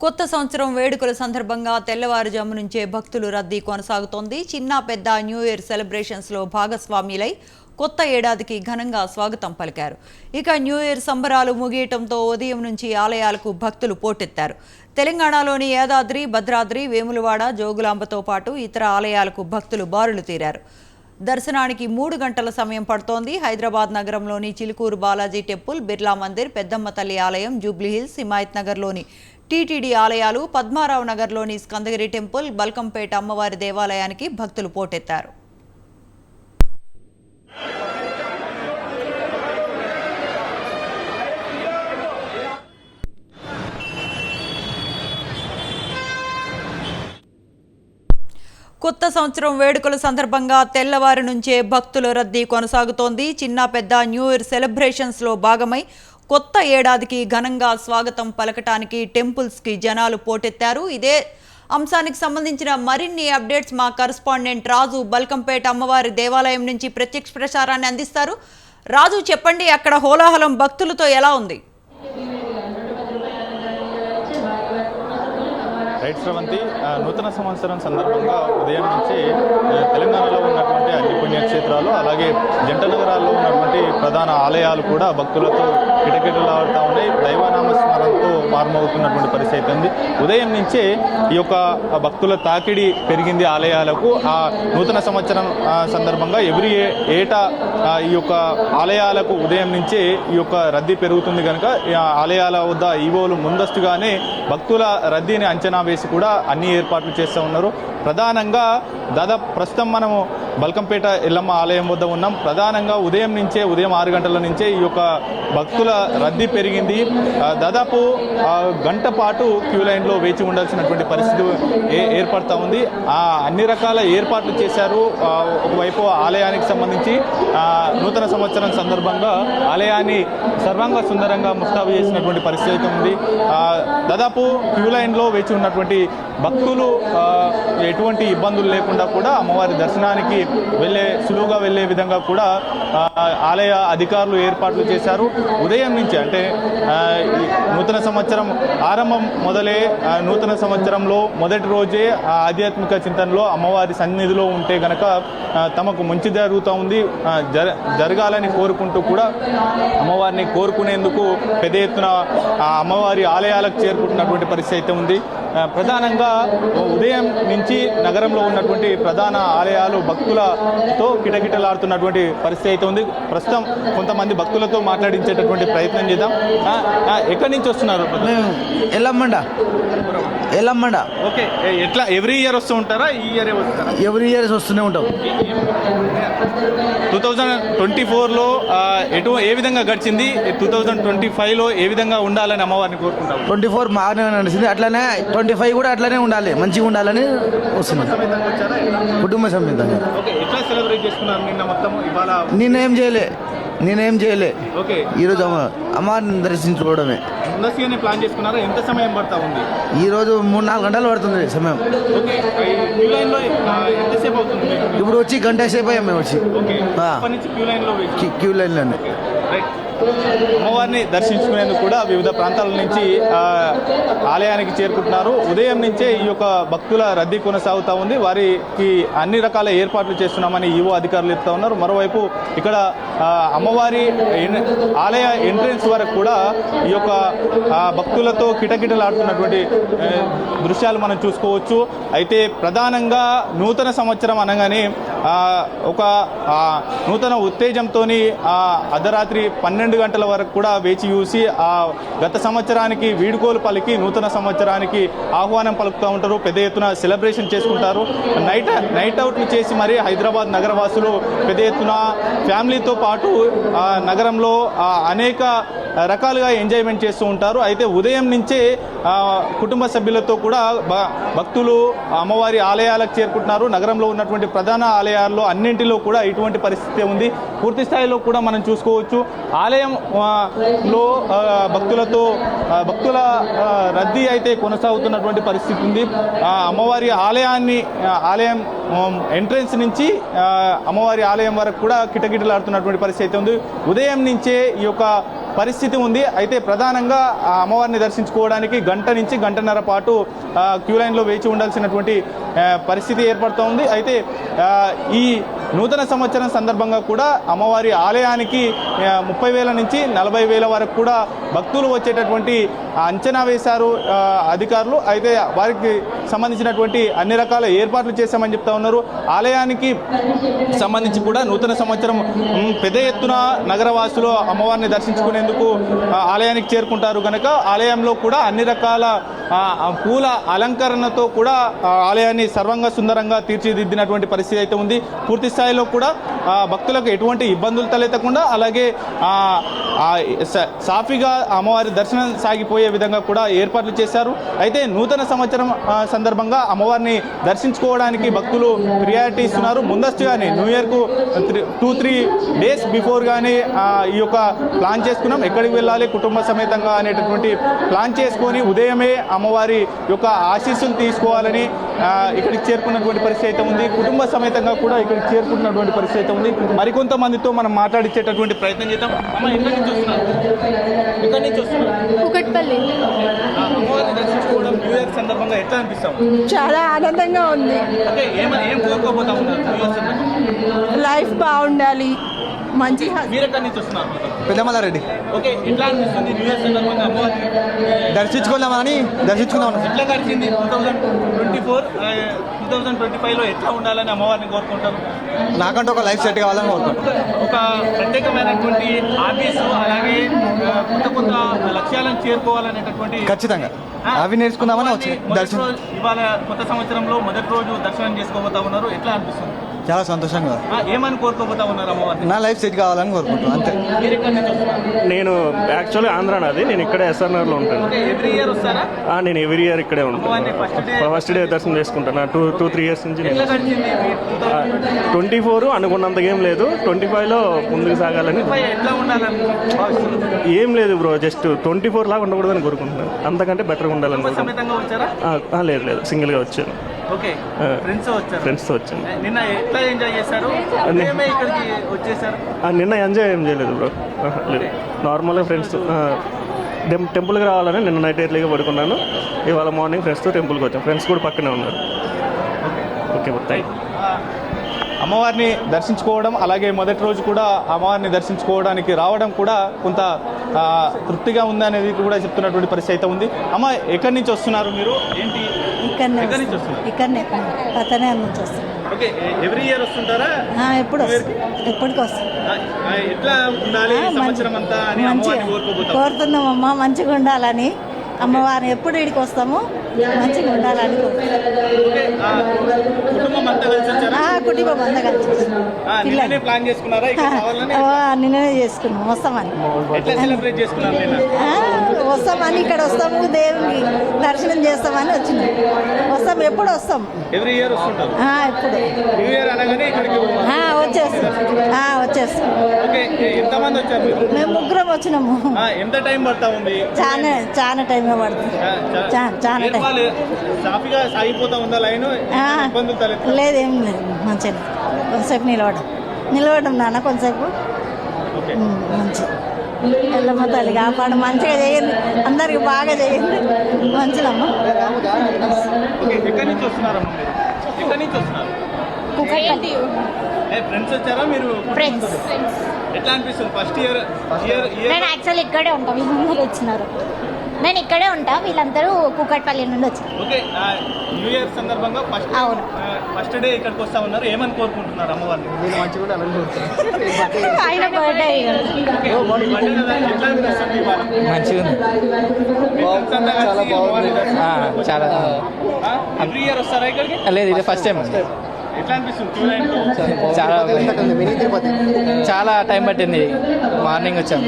కొత్త సంవత్సరం వేడుకల సందర్భంగా తెల్లవారుజాము నుంచే భక్తులు రద్దీ కొనసాగుతోంది. చిన్న పెద్ద న్యూ ఇయర్ సెలబ్రేషన్స్ లో భాగస్వామ్యులై కొత్త ఏడాదికి ఘనంగా స్వాగతం పలికారు. ఇక న్యూ ఇయర్ సంబరాలు ముగియటంతో ఉదయం నుంచి ఆలయాలకు భక్తులు పోటెత్తారు. తెలంగాణలోని యాదాద్రి, భద్రాద్రి, వేములవాడ, జోగులాంబతో పాటు ఇతర ఆలయాలకు భక్తులు బారులు తీరారు. దర్శనానికి 3 గంటల సమయం పడుతోంది. హైదరాబాద్ నగరంలోని చిలుకూరు బాలాజీ టెంపుల్, బిర్లా మందిర్, పెద్దమ్మ తల్లి ఆలయం, జూబ్లీహిల్స్, హిమాయత్ నగర్లోని టీటీడీ ఆలయాలు, పద్మారావు నగర్లోని స్కందగిరి టెంపుల్, బల్కంపేట అమ్మవారి దేవాలయానికి భక్తులు పోటెత్తారు. కొత్త సంవత్సరం వేడుకల సందర్భంగా తెల్లవారి నుంచే భక్తుల రద్దీ కొనసాగుతోంది. చిన్న పెద్ద న్యూ ఇయర్ సెలబ్రేషన్స్ లో భాగమై కొత్త ఏడాదికి ఘనంగా స్వాగతం పలకటానికి టెంపుల్స్ కి జనాలు పోటెత్తారు. ఇదే అంశానికి సంబంధించిన మరిన్ని అప్డేట్స్ మా కరెస్పాండెంట్ రాజు బల్కంపేట అమ్మవారి దేవాలయం నుంచి ప్రత్యక్ష ప్రసారాన్ని అందిస్తారు. రాజు, చెప్పండి, అక్కడ హోలాహలం భక్తులతో ఎలా ఉంది? రైట్ శ్రవంతి, నూతన సంవత్సరం సందర్భంగా ఉదయం నుంచి తెలంగాణలో ఉన్నటువంటి అన్ని పుణ్యక్షేత్రాలు, అలాగే జంట నగరాల్లో ఉన్నటువంటి ప్రధాన ఆలయాలు కూడా భక్తులతో కిటకిటలాడుతూ ఉన్నాయి. దైవనామస్మరణతో మారుమవుతున్నటువంటి పరిస్థితి ఉంది. ఉదయం నుంచే ఈ యొక్క భక్తుల తాకిడి పెరిగింది ఆలయాలకు. ఆ నూతన సంవత్సరం సందర్భంగా ఏటా ఈ యొక్క ఆలయాలకు ఉదయం నుంచే ఈ యొక్క రద్దీ పెరుగుతుంది కనుక ఆలయాల వద్ద ఈవోలు ముందస్తుగానే భక్తుల రద్దీని అంచనా వేసి కూడా అన్ని ఏర్పాట్లు చేస్తూ ఉన్నారు. ప్రధానంగా దాదాపు ప్రస్తుతం మనము బల్కంపేట ఎల్లమ్మ ఆలయం వద్ద ఉన్నాం. ప్రధానంగా ఉదయం 6 గంటల నుంచే ఈ యొక్క భక్తుల రద్దీ పెరిగింది. దాదాపు గంట పాటు క్యూ లైన్లో వేచి ఉండాల్సినటువంటి పరిస్థితి ఏర్పడుతూ ఉంది. అన్ని రకాల ఏర్పాట్లు చేశారు. ఒకవైపు ఆలయానికి సంబంధించి నూతన సంవత్సరం సందర్భంగా ఆలయాన్ని సర్వాంగ సుందరంగా ముస్తాబు చేసినటువంటి పరిస్థితి ఉంది. దాదాపు క్యూ లైన్లో వేచి ఉన్నటువంటి భక్తులు ఎటువంటి ఇబ్బందులు లేకుండా కూడా అమ్మవారి దర్శనానికి సులువుగా వెళ్ళే విధంగా కూడా ఆలయ అధికారులు ఏర్పాట్లు చేశారు. ఉదయం నుంచి అంటే నూతన సంవత్సరం ఆరంభం మొదలే నూతన సంవత్సరంలో మొదటి రోజే ఆధ్యాత్మిక చింతనలో అమ్మవారి సన్నిధిలో ఉంటే గనక తమకు మంచి జరుగుతూ ఉంది, జరగాలని కోరుకుంటూ కూడా అమ్మవారిని కోరుకునేందుకు పెద్ద ఎత్తున అమ్మవారి ఆలయాలకు చేరుకుంటున్నటువంటి పరిస్థితి అయితే ఉంది. ప్రధానంగా ఉదయం నుంచి నగరంలో ఉన్నటువంటి ప్రధాన ఆలయాలు భక్తులతో కిటకిటలాడుతున్నటువంటి పరిస్థితి అయితే ఉంది. ప్రస్తుతం కొంతమంది భక్తులతో మాట్లాడించేటటువంటి ప్రయత్నం చేద్దాం. ఎక్కడి నుంచి వస్తున్నారు? ఎల్లమ్మండ. ఓకే, ఎట్లా ఎవ్రీ ఇయర్ వస్తూ ఉంటారా? ఈ ఇయర్ వస్తారా? ఎవ్రీ ఇయర్ వస్తూనే ఉంటాం. 2024లో ఏ విధంగా గడిచింది? 2025లో ఏ విధంగా ఉండాలని అమ్మవారిని కోరుకుంటాం? 24 బాగానే నడిచింది, అట్లానే 25 కూడా అట్లానే ఉండాలి, మంచిగా ఉండాలని వస్తున్నాం కుటుంబ సమేతంగా. ఎట్లా సెలబ్రేట్ చేసుకున్నారు నిన్న మొత్తం? ఇవాళ నేనేం చేయలే. ఓకే, ఈరోజు అమ్మవారిని దర్శించుకోవడమే. ముందస్తుగానే ప్లాన్ చేసుకున్నారా? ఎంత సమయం పడతా ఉంది? ఈరోజు 3-4 గంటలు పడుతుంది సమయం. ఓకే, క్యూ లైన్లో ఎంతసేపు అవుతుంది? ఇప్పుడు వచ్చి గంట సేపు అయ్యాం మేము వచ్చి. ఓకే, అప్పటి నుంచి క్యూ లైన్లోనే. అమ్మవారిని దర్శించుకునేందుకు కూడా వివిధ ప్రాంతాల నుంచి ఆలయానికి చేరుకుంటున్నారు. ఉదయం నుంచే ఈ యొక్క భక్తుల రద్దీ కొనసాగుతూ ఉంది. వారికి అన్ని రకాల ఏర్పాట్లు చేస్తున్నామని ఈవో అధికారులు చెప్తా ఉన్నారు. మరోవైపు ఇక్కడ అమ్మవారి ఆలయ ఎంట్రెన్స్ వరకు కూడా ఈ యొక్క భక్తులతో కిటకిటలాడుతున్నటువంటి దృశ్యాలు మనం చూసుకోవచ్చు. అయితే ప్రధానంగా నూతన సంవత్సరం అనగానే ఒక నూతన ఉత్తేజంతో అర్ధరాత్రి 12 గంటల వరకు కూడా వేచి చూసి గత సంవత్సరానికి వీడుకోలు పలికి నూతన సంవత్సరానికి ఆహ్వానం పలుకుతూ ఉంటారు. పెద్ద ఎత్తున సెలబ్రేషన్ చేసుకుంటారు. నైట్ అవుట్లు చేసి మరి హైదరాబాద్ నగరవాసులు పెద్ద ఎత్తున ఫ్యామిలీతో పాటు నగరంలో అనేక రకాలుగా ఎంజాయ్మెంట్ చేస్తూ ఉంటారు. అయితే ఉదయం నుంచే కుటుంబ సభ్యులతో కూడా భక్తులు అమ్మవారి ఆలయాలకు చేరుకుంటున్నారు. నగరంలో ఉన్నటువంటి ప్రధాన ఆలయాల్లో అన్నింటిలో కూడా ఇటువంటి పరిస్థితి ఉంది. పూర్తి స్థాయిలో కూడా మనం చూసుకోవచ్చు. ఆలయంలో భక్తుల రద్దీ అయితే కొనసాగుతున్నటువంటి పరిస్థితి ఉంది. అమ్మవారి ఆలయం ఎంట్రెన్స్ నుంచి అమ్మవారి ఆలయం వరకు కూడా కిటకిటలాడుతున్నటువంటి పరిస్థితి ఉంది. ఉదయం నుంచే ఈ యొక్క పరిస్థితి ఉంది. అయితే ప్రధానంగా ఆ అమ్మవారిని దర్శించుకోవడానికి గంట నుంచి గంటన్నర పాటు క్యూ లైన్లో వేచి ఉండాల్సినటువంటి పరిస్థితి ఏర్పడుతూ ఉంది. అయితే ఈ నూతన సంవత్సరం సందర్భంగా కూడా అమ్మవారి ఆలయానికి 30,000 నుంచి 40,000 వరకు కూడా భక్తులు వచ్చేటటువంటి అంచనా వేశారు అధికారులు. అయితే వారికి సంబంధించినటువంటి అన్ని రకాల ఏర్పాట్లు చేశామని చెప్తా ఉన్నారు. ఆలయానికి సంబంధించి కూడా నూతన సంవత్సరం పెద్ద ఎత్తున నగరవాసులు అమ్మవారిని దర్శించుకునేందుకు ఆలయానికి చేరుకుంటారు కనుక ఆలయంలో కూడా అన్ని రకాల పూల అలంకరణతో కూడా ఆలయాన్ని సర్వంగా సుందరంగా తీర్చిదిద్దినటువంటి పరిస్థితి అయితే ఉంది. పూర్తి స్థాయిలో కూడా భక్తులకు ఎటువంటి ఇబ్బందులు తలెత్తకుండా అలాగే సాఫీగా అమ్మవారి దర్శనం సాగిపోయే విధంగా కూడా ఏర్పాట్లు చేశారు. అయితే నూతన సంవత్సరం సందర్భంగా అమ్మవారిని దర్శించుకోవడానికి భక్తులు ప్రియారిటీ ఇస్తున్నారు. ముందస్తుగానే న్యూ ఇయర్కు 2-3 డేస్ బిఫోర్ గానే ఈ యొక్క ప్లాన్ చేసుకున్నాం, ఎక్కడికి వెళ్ళాలి కుటుంబ సమేతంగా అనేటటువంటి ప్లాన్ చేసుకొని ఉదయమే అమ్మవారి యొక్క ఆశీస్సులు తీసుకోవాలని ఇక్కడికి చేరుకున్నటువంటి పరిస్థితి అయితే ఉంది. కుటుంబ సమేతంగా కూడా ఇక్కడికి చేరుకుంటున్నటువంటి పరిస్థితి అయితే ఉంది. మరికొంతమందితో మనం మాట్లాడించేటటువంటి ప్రయత్నం చేద్దాం. అమ్మ ఎక్కడి నుంచి వస్తున్నారు? ఎక్కడి నుంచి వస్తున్నారు? కుకట్పల్లి. అమ్మవారిని దర్శించుకోవడం న్యూ ఇయర్ సందర్భంగా ఎట్లా అనిపిస్తాం? చాలా ఆనందంగా ఉంది. అంటే ఏం కోరుకోబోతా ఉన్నారు న్యూ ఇయర్ సందర్భంగా? లైఫ్ బాగుండాలి, మంచి. మీరు ఎక్కడి నుంచి వస్తున్నారు? పెద్దమల్లారెడ్డి. ఓకే, ఎట్లా అనిపిస్తుంది న్యూ ఇయర్ సందర్భంగా అమ్మవారిని దర్శించుకుందామని ఎట్లా గడిచింది 2025లో ఎట్లా ఉండాలని అమ్మవారిని కోరుకుంటారు? నాకంటూ ఒక లైఫ్ సెట్ కావాలని కోరుకుంటాను. ఒక ప్రత్యేకమైనటువంటి హాబీస్ అలాగే కొత్త లక్ష్యాలను చేరుకోవాలనేటటువంటి ఖచ్చితంగా అవి నేర్చుకుందామని వచ్చి దర్శనం. ఇవాళ కొత్త సంవత్సరంలో మొదటి రోజు దర్శనం చేసుకోబోతా ఉన్నారు, ఎట్లా అనిపిస్తుంది? చాలా సంతోషంగా. ఏమని కోరుకోబోతా ఉన్నారు అమ్మవారిని? నా లైఫ్ సెట్ కావాలని కోరుకుంటున్నాను అంతే. మీరు ఎక్కడి నుంచి వస్తున్నారు? నేను యాక్చువల్లీ ఆంధ్ర నాది, నేను ఇక్కడే SRNGలో ఉంటాను. ఎవ్రీ ఇయర్ వస్తారా? నేను ఎవ్రీ ఇయర్ ఇక్కడే ఉంటాను. ఫస్ట్ డే దర్శనం చేసుకుంటాను. 2-3 ఇయర్స్ నుంచి. 24 అనుకున్నంత ఏం లేదు, 25లో ముందుకు సాగాలని. ఎట్లా ఉండాలని ఏం లేదు బ్రో, జస్ట్ 24 లాగా ఉండకూడదని కోరుకుంటున్నాను, అంతకంటే బెటర్గా ఉండాలని. సమేతంగా వచ్చారా? లేదు సింగిల్గా వచ్చాను. ఓకే, ఫ్రెండ్స్తో వచ్చాను. నిన్న ఎట్లా ఎంజాయ్ చేశారు? ఇక్కడికి వచ్చేసారు? నిన్న ఎంజాయ్ ఏం చేయలేదు బ్రో, లేదు. నార్మల్గా ఫ్రెండ్స్ టెంపుల్కి రావాలని నిన్న నైట్ ఎర్లీగా పడుకున్నాను. ఇవాళ మార్నింగ్ ఫ్రెండ్స్తో టెంపుల్కి వచ్చాను. ఫ్రెండ్స్ కూడా పక్కనే ఉన్నారు. Okay bro, thank you. అమ్మవారిని దర్శించుకోవడం అలాగే మొదటి రోజు కూడా అమ్మవారిని దర్శించుకోవడానికి రావడం కూడా కొంత తృప్తిగా ఉంది అనేది కూడా చెప్తున్నటువంటి పరిస్థితి అయితే ఉంది. అమ్మ ఎక్కడి నుంచి వస్తున్నారు మీరు? ఏంటి ఎక్కడి నుంచి వస్తున్నారు? ఇక్కడనే పతనే నుంచి వస్తాం. ఓకే, ఎవ్రీ ఇయర్ వస్తుంటారా? ఎప్పటికి వస్తాం. ఎట్లా ఉండాలి సంవత్సరం అంతా అని అమ్మవారిని కోరుకోబోతాం? కోరుతున్నామమ్మా మంచిగా ఉండాలని. అమ్మవారిని ఎప్పుడు ఇడికి వస్తాము, మంచిగా ఉండాలని కుటుంబం అంతా కలిసి వచ్చారా? కుటుంబం అంతా కలిసి నిన్ననే ప్లాన్ చేసుకున్నారా? నిన్ననే చేసుకున్నాం వస్తామని. ఎట్లా సెలబ్రేట్ చేసుకున్నారు? వస్తామని ఇక్కడ వస్తాము, దేవుని దర్శనం చేస్తామని వచ్చినాం. వస్తాం, ఎప్పుడు వస్తాం. ఎవ్రీ ఇయర్ వస్తుంటారు? ఎప్పుడు న్యూ ఇయర్ అనగానే ఇక్కడికి వచ్చేస్తాం. ఓకే, ఎంతమంది వచ్చారు మీరు? మేము ముగ్గురం వచ్చినాము. ఎంత టైం పడతా ఉంది? చాలా టైం పడుతుంది. చాలా టైం. సాఫీగా సాగిపోతా ఉందా లైన్? ఇబ్బందులు తలెత్తా? లేదేం లేదు, మంచిగా. కొంతసేపు నిలబడడం నాన్న, కొంతసేపు మంచి. ఎల్లమ్మ తల్లి కాపాడు, మంచిగా చేయండి, అందరికి బాగా చేయండి, మంచిదమ్మా. ఎక్కడి నుంచి వస్తున్నారమ్మా మీరు? ఎక్కడి నుంచి వస్తున్నారు? ఫ్రెండ్స్ వచ్చారా మీరు? ఫ్రెండ్స్. ఎట్లా అనిపిస్తుంది ఫస్ట్ ఇయర్? నేను యాక్చువల్లీ ఇక్కడే ఉంటా, వీళ్ళందరూ వచ్చినారు. నేను ఇక్కడే ఉంటా, వీళ్ళందరూ కూకట్పల్లి నుండి వచ్చారు. ఓకే, న్యూ ఇయర్ సందర్భంగా ఫస్ట్ డే ఇక్కడికి వస్తా ఉన్నారు, ఏమని కోరుకుంటున్నారు అమ్మవారిని? ఆయన బర్త్డే. ఎట్లా అనిపిస్తుంది ఇవాళ? మంచిగా చాలా. ఎవ్రీ ఇయర్ వస్తారా ఇక్కడికి? లేదు, ఇది ఫస్ట్ టైం. ఎట్లా అనిపిస్తుంది? చాలా టైం పట్టింది, మార్నింగ్ వచ్చాము.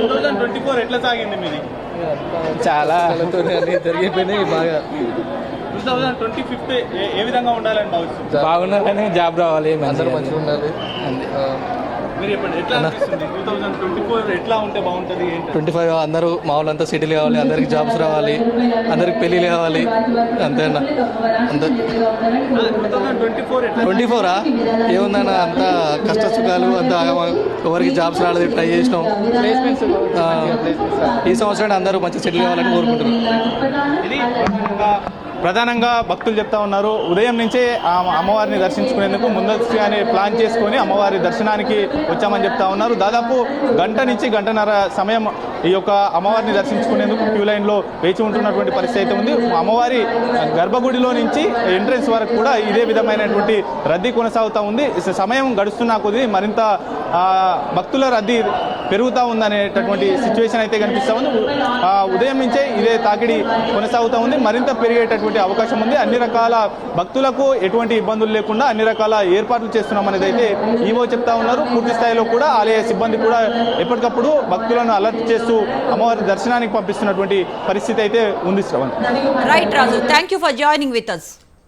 2024 ఎట్లా సాగింది మీది? చాలా జరిగిపోయినాయి బాగా. 2025 ఏ విధంగా ఉండాలని భావిస్తుంది? బాగున్నారని జాబ్ రావాలి, అందరూ మంచిగా ఉండాలి. మీరు చెప్పండి ఎట్లా అనిపిస్తుంది 2024 ఎట్లా ఉంటే బాగుంటుంది ఏంటి 25 అందరూ మా వాళ్ళంతా సెటిల్ కావాలి, అందరికి జాబ్స్ రావాలి, అందరికి పెళ్ళిళ్ళు కావాలి, అంతే అన్న. అంతే 2024 ఎట్లా 24 ఏముందన్న, అంతా కష్ట సుఖాలు అంతా ఎవరికి జాబ్స్ రాలేదు, ట్రై చేసినాం. ఈ సంవత్సరాన్ని అందరూ మంచి సెటిల్ కావాలని కోరుకుంటున్నాం. ఇది ప్రధానంగా భక్తులు చెప్తా ఉన్నారు. ఉదయం నుంచే అమ్మవారిని దర్శించుకునేందుకు ముందస్తుగానే ప్లాన్ చేసుకొని అమ్మవారి దర్శనానికి వచ్చామని చెప్తా ఉన్నారు. దాదాపు గంట నుంచి గంటన్నర సమయం ఈ యొక్క అమ్మవారిని దర్శించుకునేందుకు క్యూ లైన్లో వేచి ఉంటున్నటువంటి పరిస్థితి అయితే ఉంది. అమ్మవారి గర్భగుడిలో నుంచి ఎంట్రెన్స్ వరకు కూడా ఇదే విధమైనటువంటి రద్దీ కొనసాగుతూ ఉంది. సమయం గడుస్తున్న కొద్దీ మరింత భక్తుల రద్దీ పెరుగుతూ ఉందనేటటువంటి సిచ్యువేషన్ అయితే కనిపిస్తూ ఉంది. ఉదయం నుంచే ఇదే తాకిడి కొనసాగుతూ ఉంది, మరింత పెరిగేటటువంటి అవకాశం ఉంది. అన్ని రకాల భక్తులకు ఎటువంటి ఇబ్బందులు లేకుండా అన్ని రకాల ఏర్పాట్లు చేస్తున్నామనేది అయితే ఈవో చెప్తా ఉన్నారు. పూర్తి స్థాయిలో కూడా ఆలయ సిబ్బంది కూడా ఎప్పటికప్పుడు భక్తులను అలర్ట్ చేస్తూ అమ్మవారి దర్శనానికి పంపిస్తున్నటువంటి పరిస్థితి అయితే ఉంది. Shravan. Right Raju, thank you for joining with us.